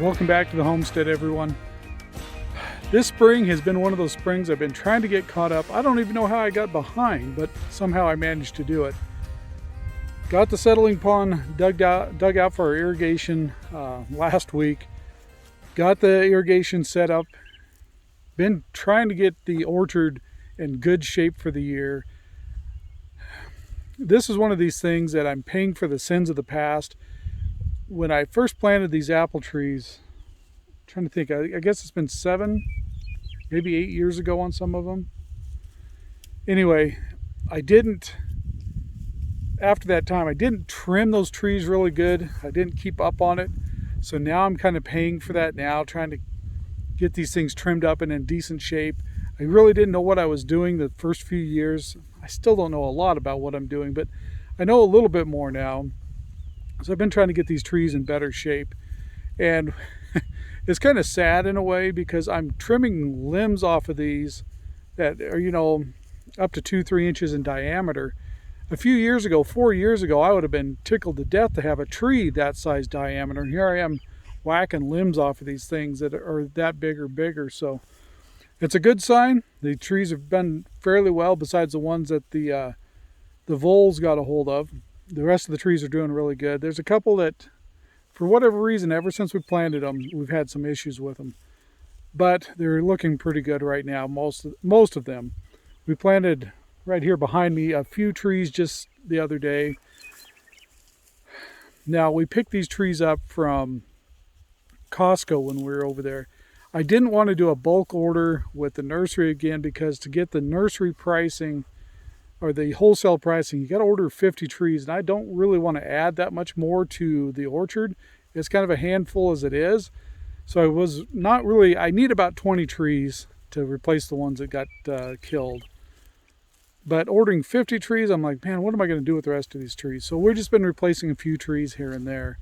Welcome back to the homestead, everyone. This spring has been one of those springs I've been trying to get caught up. I don't even know how I got behind, but somehow I managed to do it. Got the settling pond dug out for our irrigation last week. Got the irrigation set up. Been trying to get the orchard in good shape for the year. This is one of these things that I'm paying for the sins of the past. When I first planted these apple trees, I'm trying to think, I guess it's been 7, maybe 8 years ago on some of them. Anyway, after that time, I didn't trim those trees really good. I didn't keep up on it. So now I'm kind of paying for that now, trying to get these things trimmed up and in decent shape. I really didn't know what I was doing the first few years. I still don't know a lot about what I'm doing, but I know a little bit more now. So I've been trying to get these trees in better shape. And it's kind of sad in a way because I'm trimming limbs off of these that are, up to 2-3 inches in diameter. A few years ago, 4 years ago, I would have been tickled to death to have a tree that size diameter. And here I am whacking limbs off of these things that are that big or bigger. So it's a good sign. The trees have been fairly well, besides the ones that the voles got a hold of. The rest of the trees are doing really good. There's a couple that, for whatever reason, ever since we planted them, we've had some issues with them. But they're looking pretty good right now, most of them. We planted right here behind me a few trees just the other day. Now, we picked these trees up from Costco when we were over there. I didn't want to do a bulk order with the nursery again because to get the nursery pricing or the wholesale pricing, you got to order 50 trees, and I don't really want to add that much more to the orchard. It's kind of a handful as it is. So I was not really, I need about 20 trees to replace the ones that got killed. But ordering 50 trees, I'm like, man, what am I going to do with the rest of these trees? So we've just been replacing a few trees here and there.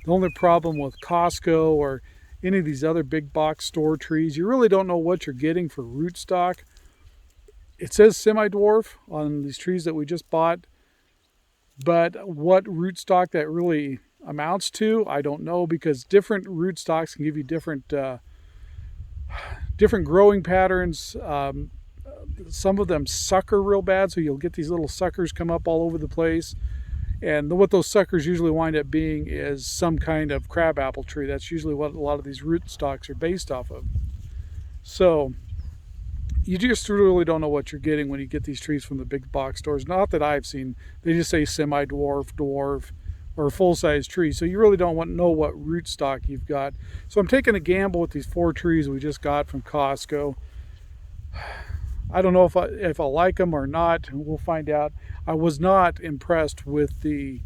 The only problem with Costco or any of these other big box store trees, you really don't know what you're getting for rootstock. It says semi-dwarf on these trees that we just bought, but what rootstock that really amounts to, I don't know, because different rootstocks can give you different growing patterns. Some of them sucker real bad, so you'll get these little suckers come up all over the place. And what those suckers usually wind up being is some kind of crabapple tree. That's usually what a lot of these rootstocks are based off of. So you just really don't know what you're getting when you get these trees from the big box stores. Not that I've seen. They just say semi-dwarf, dwarf, or full-size tree. So you really don't know what rootstock you've got. So I'm taking a gamble with these 4 trees we just got from Costco. I don't know if I like them or not. We'll find out. I was not impressed with the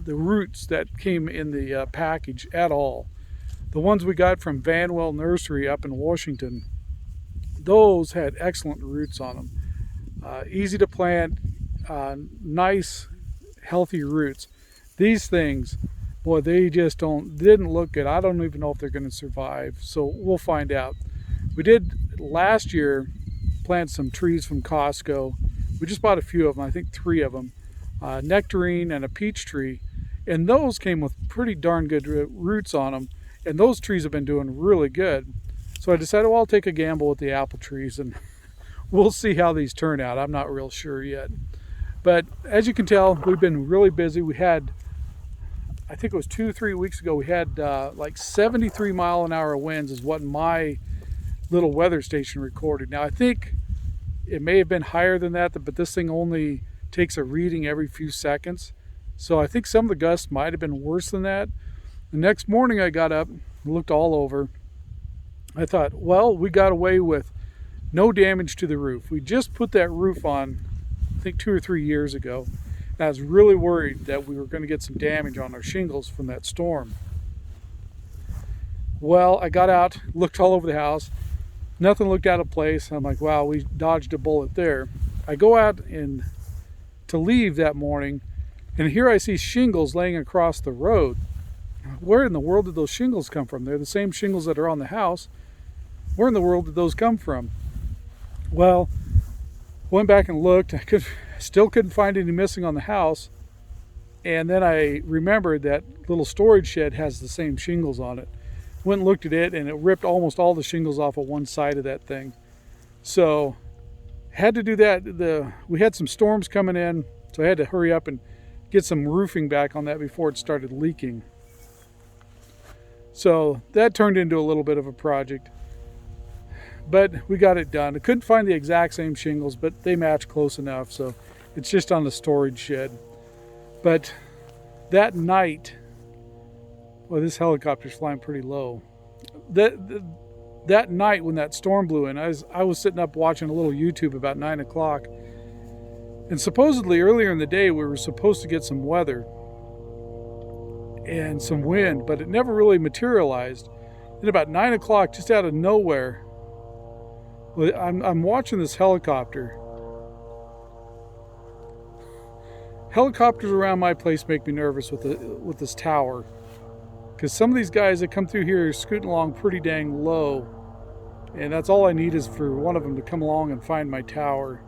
roots that came in the package at all. The ones we got from Vanwell Nursery up in Washington, those had excellent roots on them. Easy to plant, nice, healthy roots. These things, boy, they just didn't look good. I don't even know if they're going to survive. So we'll find out. We did last year plant some trees from Costco. We just bought a few of them, I think 3 of them, nectarine and a peach tree, and those came with pretty darn good roots on them, and those trees have been doing really good. So I decided, well, I'll take a gamble with the apple trees, and we'll see how these turn out. I'm not real sure yet. But as you can tell, we've been really busy. We had, I think it was 2-3 weeks ago, we had like 73 mile an hour winds is what my little weather station recorded. Now I think it may have been higher than that, but this thing only takes a reading every few seconds. So I think some of the gusts might have been worse than that. The next morning I got up, looked all over. I thought, well, we got away with no damage to the roof. We just put that roof on, I think 2 or 3 years ago. And I was really worried that we were going to get some damage on our shingles from that storm. Well, I got out, looked all over the house. Nothing looked out of place. I'm like, wow, we dodged a bullet there. I go out to leave that morning, and here I see shingles laying across the road. Where in the world did those shingles come from? They're the same shingles that are on the house. Where in the world did those come from? Well, went back and looked. Still couldn't find any missing on the house. And then I remembered that little storage shed has the same shingles on it. Went and looked at it, and it ripped almost all the shingles off of one side of that thing. So had to do that. We had some storms coming in, so I had to hurry up and get some roofing back on that before it started leaking. So that turned into a little bit of a project, but we got it done. I couldn't find the exact same shingles, but they match close enough, so it's just on the storage shed. But that night, well, this helicopter's flying pretty low. That night when that storm blew in, I was sitting up watching a little YouTube about 9 o'clock, and supposedly earlier in the day we were supposed to get some weather and some wind, but it never really materialized. Then about 9 o'clock, just out of nowhere, I'm watching this helicopter. Helicopters around my place make me nervous with this tower, because some of these guys that come through here are scooting along pretty dang low, and that's all I need is for one of them to come along and find my tower.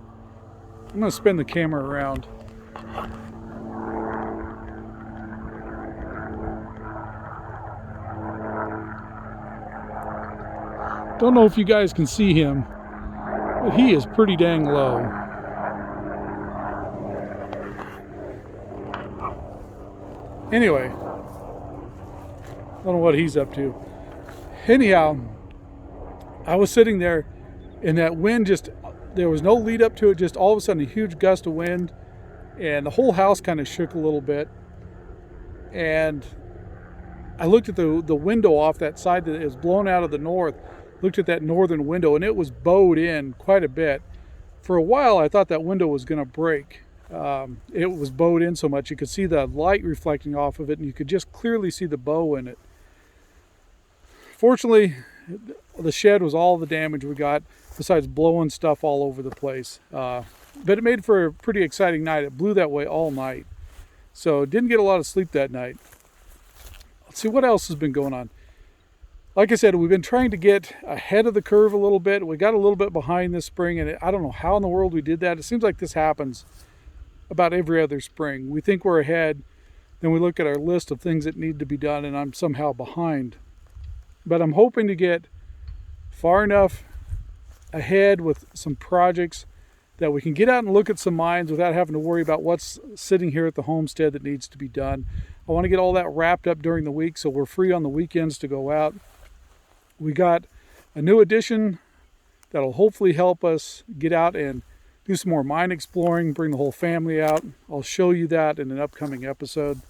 I'm going to spin the camera around. Don't know if you guys can see him, but he is pretty dang low. Anyway, I don't know what he's up to. Anyhow, I was sitting there, and that wind there was no lead up to it, just all of a sudden a huge gust of wind, and the whole house kind of shook a little bit. And I looked at the window off that side that is blown out of the north, looked at that northern window, and it was bowed in quite a bit. For a while, I thought that window was going to break. It was bowed in so much you could see the light reflecting off of it, and you could just clearly see the bow in it. Fortunately, the shed was all the damage we got, besides blowing stuff all over the place. But it made for a pretty exciting night. It blew that way all night. So didn't get a lot of sleep that night. Let's see what else has been going on. Like I said, we've been trying to get ahead of the curve a little bit. We got a little bit behind this spring, and I don't know how in the world we did that. It seems like this happens about every other spring. We think we're ahead, then we look at our list of things that need to be done, and I'm somehow behind. But I'm hoping to get far enough ahead with some projects that we can get out and look at some mines without having to worry about what's sitting here at the homestead that needs to be done. I want to get all that wrapped up during the week so we're free on the weekends to go out. We got a new addition that'll hopefully help us get out and do some more mine exploring, bring the whole family out. I'll show you that in an upcoming episode.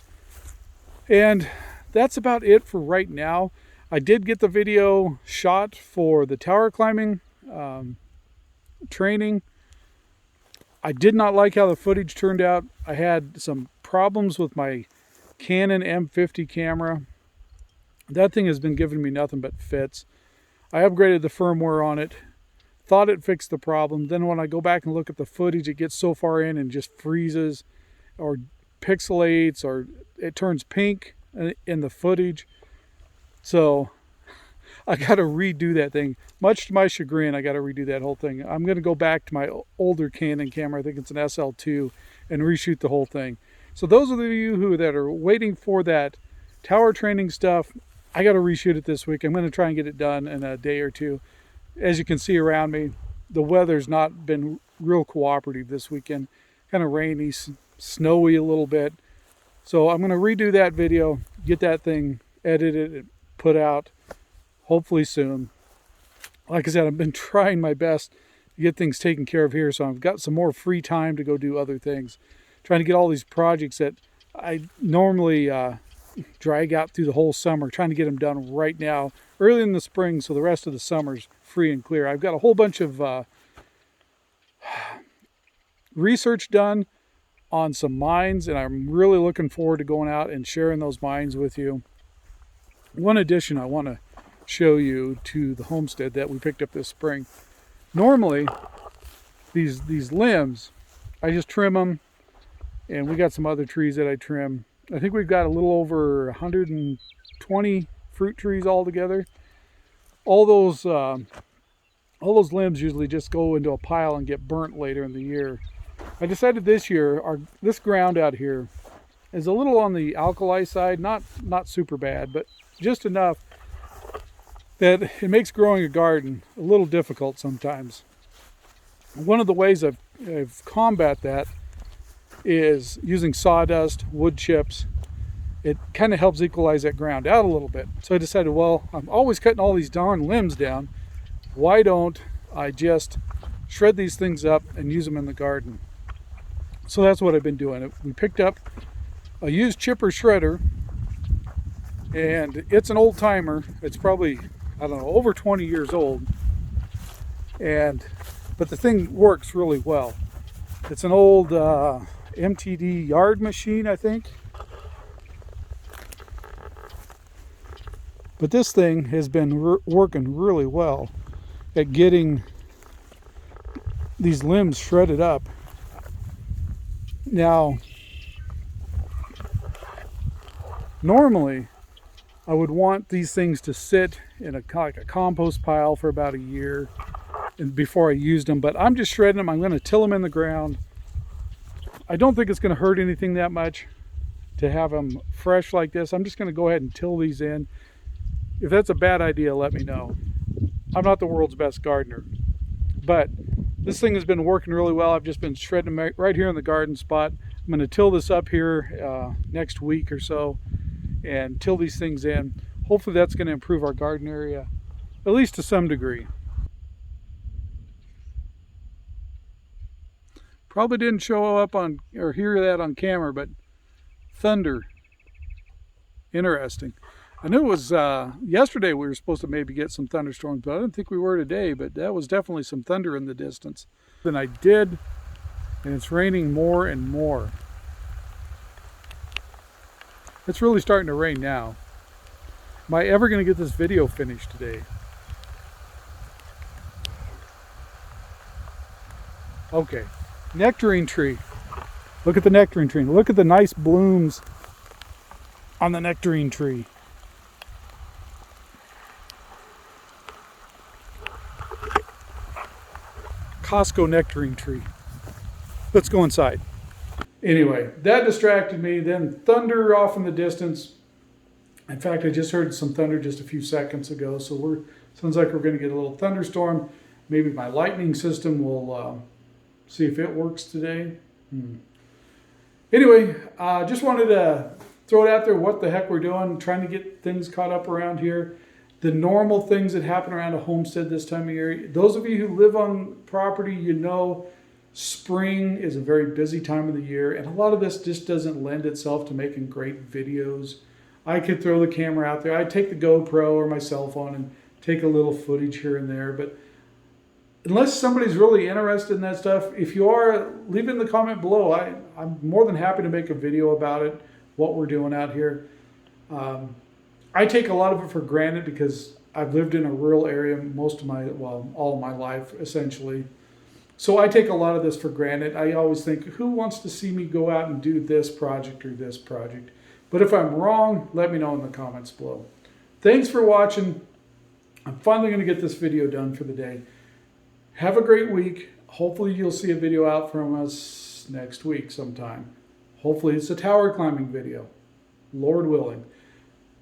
And that's about it for right now. I did get the video shot for the tower climbing training. I did not like how the footage turned out. I had some problems with my Canon M50 camera. That thing has been giving me nothing but fits. I upgraded the firmware on it. Thought it fixed the problem. Then when I go back and look at the footage, it gets so far in and just freezes or pixelates, or it turns pink in the footage. So I got to redo that thing. Much to my chagrin, I got to redo that whole thing. I'm going to go back to my older Canon camera, I think it's an SL2, and reshoot the whole thing. So those of you that are waiting for that tower training stuff, I got to reshoot it this week. I'm going to try and get it done in a day or two. As you can see around me, the weather's not been real cooperative this weekend. Kind of rainy, snowy a little bit. So I'm going to redo that video, get that thing edited and put out hopefully soon. Like I said, I've been trying my best to get things taken care of here, so I've got some more free time to go do other things. Trying to get all these projects that I normally drag out through the whole summer, trying to get them done right now, early in the spring, so the rest of the summer's free and clear. I've got a whole bunch of research done on some mines, and I'm really looking forward to going out and sharing those mines with you. One addition I want to show you to the homestead that we picked up this spring. Normally, these limbs, I just trim them, and we got some other trees that I trim. I think we've got a little over 120 fruit trees all together. All those limbs usually just go into a pile and get burnt later in the year. I decided this year, this ground out here is a little on the alkali side, not super bad, but just enough that it makes growing a garden a little difficult sometimes. One of the ways I've combat that is using sawdust, wood chips. It kind of helps equalize that ground out a little bit. So I decided, well, I'm always cutting all these darn limbs down. Why don't I just shred these things up and use them in the garden? So that's what I've been doing. We picked up a used chipper shredder, and it's an old timer. It's probably, I don't know, over 20 years old. But the thing works really well. It's an old MTD yard machine, I think. But this thing has been working really well at getting these limbs shredded up. Now, normally I would want these things to sit in like a compost pile for about a year and before I used them, but I'm just shredding them. I'm going to till them in the ground. I don't think it's going to hurt anything that much to have them fresh like this. I'm just going to go ahead and till these in. If that's a bad idea, let me know. I'm not the world's best gardener, but this thing has been working really well. I've just been shredding them right here in the garden spot. I'm going to till this up here next week or so and till these things in. Hopefully that's going to improve our garden area, at least to some degree. Probably didn't show up on or hear that on camera, but thunder. Interesting. I knew it was yesterday we were supposed to maybe get some thunderstorms, but I didn't think we were today, but that was definitely some thunder in the distance. Then I did, and it's raining more and more. It's really starting to rain now. Am I ever going to get this video finished today? Okay, nectarine tree. Look at the nectarine tree. Look at the nice blooms on the nectarine tree. Costco nectarine tree. Let's go inside. Anyway, that distracted me. Then thunder off in the distance. In fact, I just heard some thunder just a few seconds ago. So sounds like we're going to get a little thunderstorm. Maybe my lightning system will see if it works today. Anyway, just wanted to throw it out there what the heck we're doing, trying to get things caught up around here. The normal things that happen around a homestead this time of year. Those of you who live on property, you know spring is a very busy time of the year, and a lot of this just doesn't lend itself to making great videos. I could throw the camera out there. I'd take the GoPro or my cell phone and take a little footage here and there, but unless somebody's really interested in that stuff, if you are, leave it in the comment below. I'm more than happy to make a video about it, what we're doing out here. I take a lot of it for granted because I've lived in a rural area all of my life, essentially. So I take a lot of this for granted. I always think, who wants to see me go out and do this project or this project? But if I'm wrong, let me know in the comments below. Thanks for watching. I'm finally going to get this video done for the day. Have a great week. Hopefully you'll see a video out from us next week sometime. Hopefully it's a tower climbing video, Lord willing.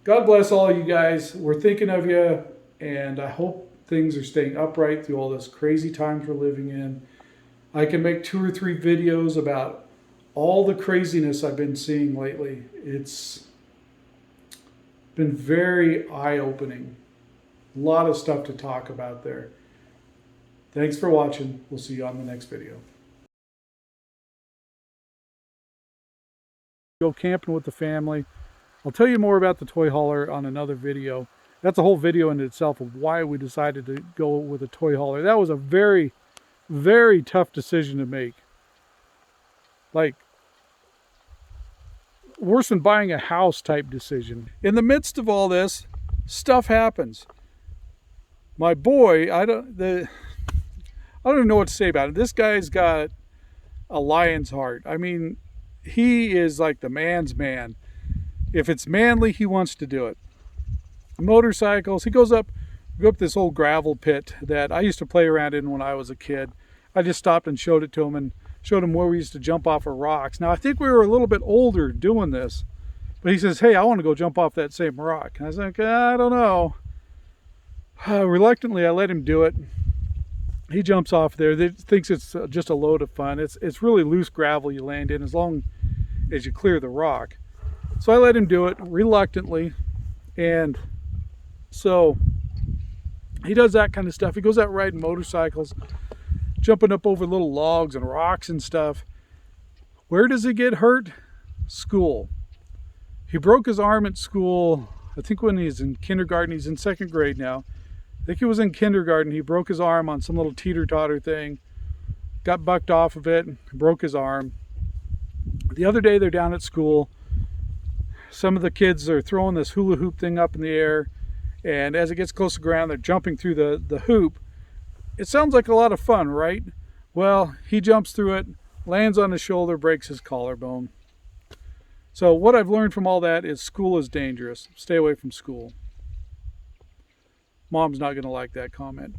God bless all of you guys. We're thinking of you, and I hope things are staying upright through all this crazy times we're living in. I can make 2 or 3 videos about all the craziness I've been seeing lately. It's been very eye-opening. A lot of stuff to talk about there. Thanks for watching. We'll see you on the next video. Go camping with the family. I'll tell you more about the toy hauler on another video. That's a whole video in itself of why we decided to go with a toy hauler. That was a very, very tough decision to make. Like, worse than buying a house type decision. In the midst of all this, stuff happens. My boy, I don't even know what to say about it. This guy's got a lion's heart. I mean, he is like the man's man. If it's manly, he wants to do it. Motorcycles, he goes up this old gravel pit that I used to play around in when I was a kid. I just stopped and showed it to him, and showed him where we used to jump off of rocks. Now I think we were a little bit older doing this, but he says, hey, I want to go jump off that same rock. And I was like, I don't know. Reluctantly, I let him do it. He jumps off there. He thinks it's just a load of fun. It's really loose gravel you land in as long as you clear the rock. So I let him do it reluctantly. And so he does that kind of stuff. He goes out riding motorcycles, jumping up over little logs and rocks and stuff. Where does he get hurt? School. He broke his arm at school, I think when he's in kindergarten. He's in 2nd grade now. I think he was in kindergarten. He broke his arm on some little teeter-totter thing, got bucked off of it, broke his arm. The other day they're down at school. Some of the kids are throwing this hula hoop thing up in the air, and as it gets close to the ground, they're jumping through the hoop. It sounds like a lot of fun, right? Well, he jumps through it, lands on his shoulder, breaks his collarbone. So what I've learned from all that is school is dangerous. Stay away from school. Mom's not going to like that comment.